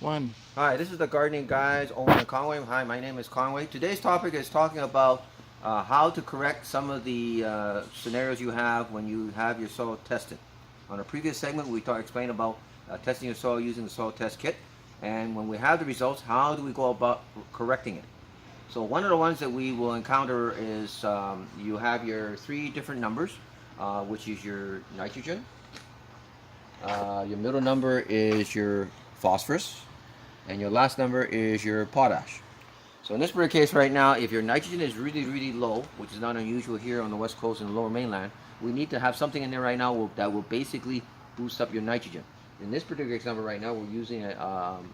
One. Hi, this is the Gardening Guys, Owen and Conway. Hi, my name is Conway. Today's topic is talking about how to correct some of the scenarios you have when you have your soil tested. On a previous segment, we explained about testing your soil using the soil test kit, and when we have the results, how do we go about correcting it? So one of the ones that we will encounter is you have your three different numbers, which is your nitrogen. Your middle number is your phosphorus, and your last number is your potash. So in this particular case right now, if your nitrogen is really, really low, which is not unusual here on the west coast and the lower mainland, we need to have something in there right now that will basically boost up your nitrogen. In this particular example right now, we're using an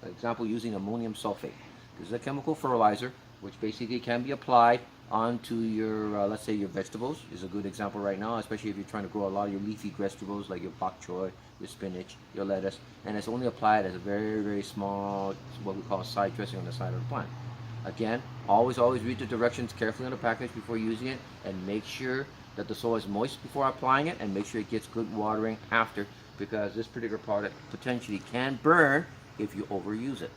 example using ammonium sulfate. This is a chemical fertilizer which basically can be applied onto your, let's say your vegetables is a good example right now, especially if you're trying to grow a lot of your leafy vegetables like your bok choy, your spinach, your lettuce, and it's only applied as a very, very small, what we call side dressing on the side of the plant. Again, always read the directions carefully on the package before using it, and make sure that the soil is moist before applying it, and make sure it gets good watering after, because this particular product potentially can burn if you overuse it.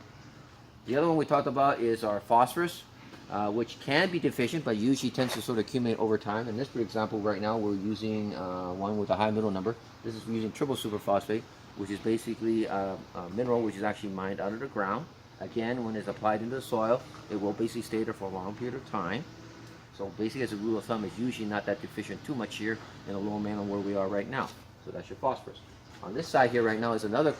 The other one we talked about is our phosphorus, which can be deficient, but usually tends to sort of accumulate over time. In this example right now, we're using one with a high middle number. This is using triple superphosphate, which is basically a mineral which is actually mined out of the ground. Again, when it's applied into the soil, it will basically stay there for a long period of time. So basically, as a rule of thumb, it's usually not that deficient too much here in the lower mainland where we are right now. So that's your phosphorus. On this side here right now is another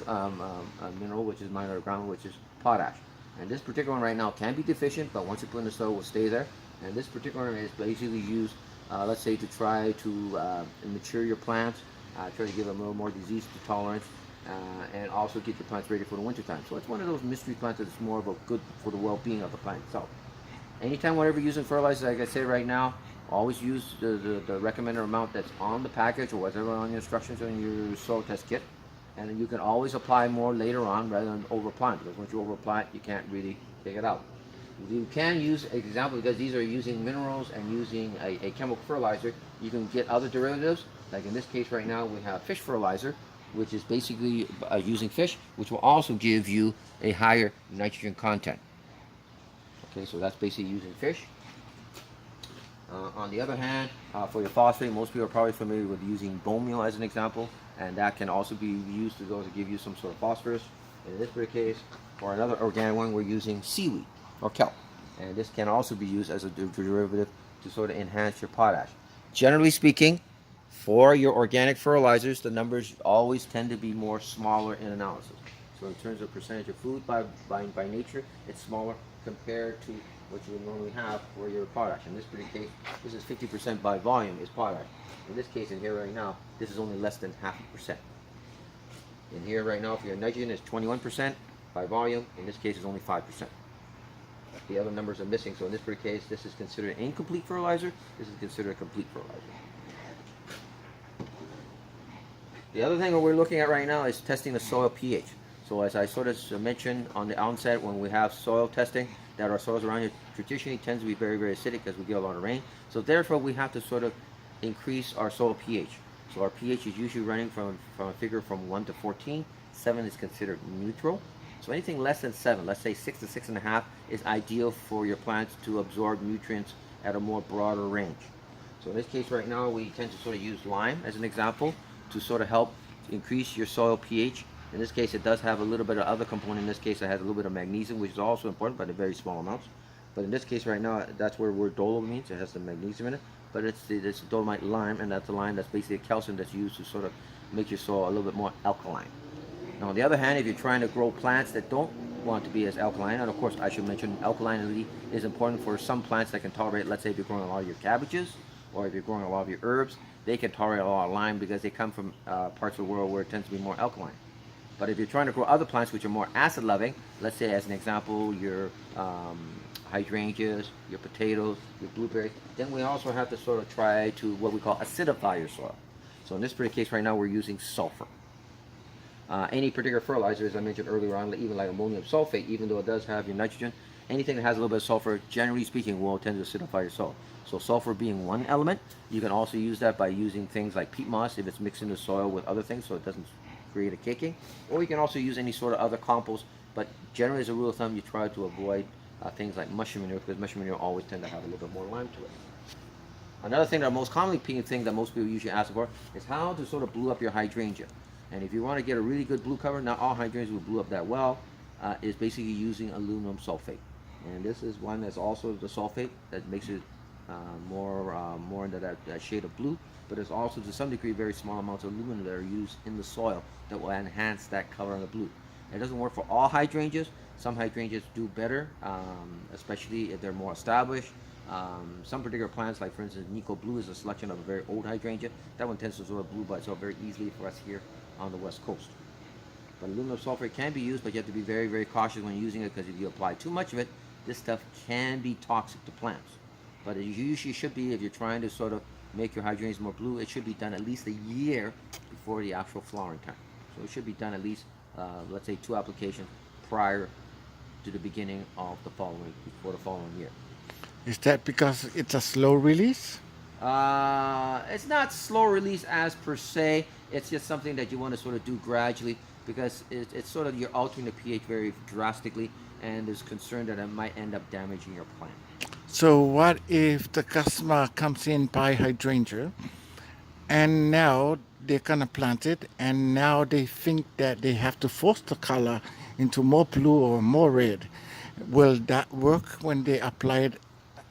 mineral which is mined out of the ground, which is potash. And this particular one right now can be deficient, but once you put in the soil, it will stay there. And this particular one is basically used, let's say, to try to mature your plants, try to give them a little more disease tolerance, and also get your plants ready for the wintertime. So it's one of those mystery plants that's more of a good for the well-being of the plant itself. Anytime, whenever you're using fertilizer, like I say right now, always use the recommended amount that's on the package or whatever on your instructions on your soil test kit. And then you can always apply more later on rather than over applying, because once you over apply it, you can't really take it out. You can use an example, because these are using minerals and using a chemical fertilizer. You can get other derivatives, like in this case right now we have fish fertilizer, which is basically using fish, which will also give you a higher nitrogen content. Okay, so that's basically using fish. On the other hand, for your phosphate, most people are probably familiar with using bone meal as an example, and that can also be used to give you some sort of phosphorus. In this particular case, for another organic one, we're using seaweed or kelp, and this can also be used as a derivative to sort of enhance your potash. Generally speaking, for your organic fertilizers, the numbers always tend to be more smaller in analysis. So in terms of percentage of food by nature, it's smaller compared to what you would normally have for your potash. In this particular case, this is 50% by volume is potash. In this case, in here right now, this is only less than 0.5%. In here right now, for your nitrogen, is 21% by volume. In this case, it's only 5%. The other numbers are missing, so in this particular case, this is considered an incomplete fertilizer. This is considered a complete fertilizer. The other thing that we're looking at right now is testing the soil pH. So as I sort of mentioned on the onset, when we have soil testing, that our soils around here traditionally tends to be very, very acidic because we get a lot of rain. So therefore, we have to sort of increase our soil pH. So our pH is usually running from a figure from 1 to 14. 7 is considered neutral. So anything less than 7, let's say 6 to 6.5, is ideal for your plants to absorb nutrients at a more broader range. So in this case right now, we tend to sort of use lime as an example to sort of help increase your soil pH. In this case, it does have a little bit of other component. In this case, it has a little bit of magnesium, which is also important, but in very small amounts. But in this case right now, that's where word dolo means. It has some magnesium in it, but it's dolomite lime, and that's a lime that's basically a calcium that's used to sort of make your soil a little bit more alkaline. Now, on the other hand, if you're trying to grow plants that don't want to be as alkaline, and of course, I should mention alkalinity is important for some plants that can tolerate, let's say if you're growing a lot of your cabbages, or if you're growing a lot of your herbs, they can tolerate a lot of lime because they come from parts of the world where it tends to be more alkaline. But if you're trying to grow other plants which are more acid loving, let's say as an example your hydrangeas, your potatoes, your blueberries, then we also have to sort of try to what we call acidify your soil. So in this particular case right now, we're using sulfur. Any particular fertilizer, as I mentioned earlier on, even like ammonium sulfate, even though it does have your nitrogen, anything that has a little bit of sulfur, generally speaking, will tend to acidify your soil. So sulfur being one element, you can also use that by using things like peat moss if it's mixed in the soil with other things, so it doesn't create a caking. Or you can also use any sort of other compost, but generally as a rule of thumb, you try to avoid things like mushroom manure, because mushroom manure always tend to have a little bit more lime to it. Another thing, that most commonly thing that most people usually ask for, is how to sort of blue up your hydrangea. And if you want to get a really good blue cover, not all hydrangeas will blue up that well, is basically using aluminum sulfate. And this is one that's also the sulfate that makes it more into that shade of blue, but there's also to some degree very small amounts of aluminum that are used in the soil that will enhance that color of the blue. It doesn't work for all hydrangeas. Some hydrangeas do better, especially if they're more established. Some particular plants, like for instance Nico Blue, is a selection of a very old hydrangea. That one tends to sort of blue by itself very easily for us here on the west coast. But aluminum sulfate can be used, but you have to be very, very cautious when using it, because if you apply too much of it, this stuff can be toxic to plants. But it usually should be, if you're trying to sort of make your hydrangeas more blue, it should be done at least a year before the actual flowering time. So it should be done at least, let's say, 2 applications prior to the beginning of the following, before the following year. Is that because it's a slow release? It's not slow release as per se. It's just something that you want to sort of do gradually, because it's sort of, you're altering the pH very drastically, and there's concern that it might end up damaging your plant. So what if the customer comes in buy hydrangea and now they're gonna plant it and now they think that they have to force the color into more blue or more red? Will that work when they apply it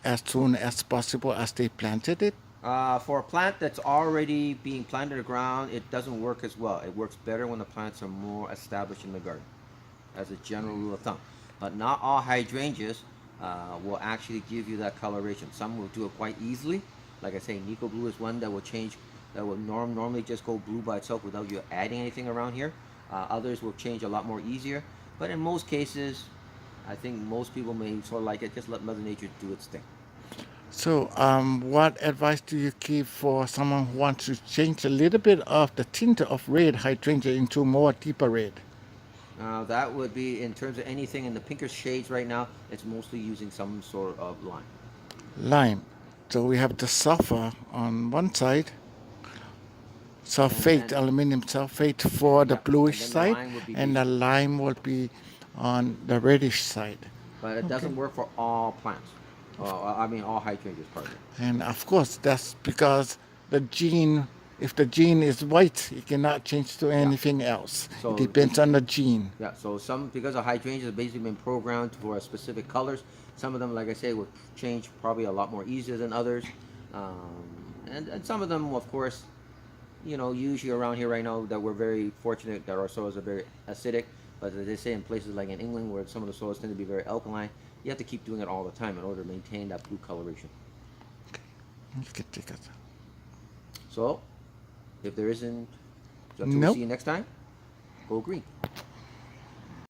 as soon as possible as they planted it? For a plant that's already being planted in the ground, it doesn't work as well. It works better when the plants are more established in the garden, as a general rule of thumb. But not all hydrangeas will actually give you that coloration. Some will do it quite easily. Like I say, Nico Blue is one that will change, that will normally just go blue by itself without you adding anything around here. Others will change a lot more easier. But in most cases, I think most people may sort of like it, just let Mother Nature do its thing. So, what advice do you give for someone who wants to change a little bit of the tint of red hydrangea into more deeper red? That would be, in terms of anything in the pinker shades right now, it's mostly using some sort of lime. Lime. So we have the sulfur on one side, And sulfate, then, aluminum sulfate for the yeah, and bluish then the side, lime would be and the basically, lime will be on the reddish side. but it Okay. doesn't work for all plants. I mean, all hydrangeas, pardon me. And of course, that's because the gene, if the gene is white, it cannot change to Yeah. anything else. It So depends on the gene. yeah, so some, because the hydrangeas have basically been programmed for specific colors. Some of them, like I say, will change probably a lot more easier than others, um, and some of them, of course, usually around here right now that we're very fortunate that our soils are very acidic. But as they say, in places like in England, where some of the soils tend to be very alkaline, you have to keep doing it all the time in order to maintain that blue coloration. You can take it. So, if there isn't, until we Nope. see you next time, go green.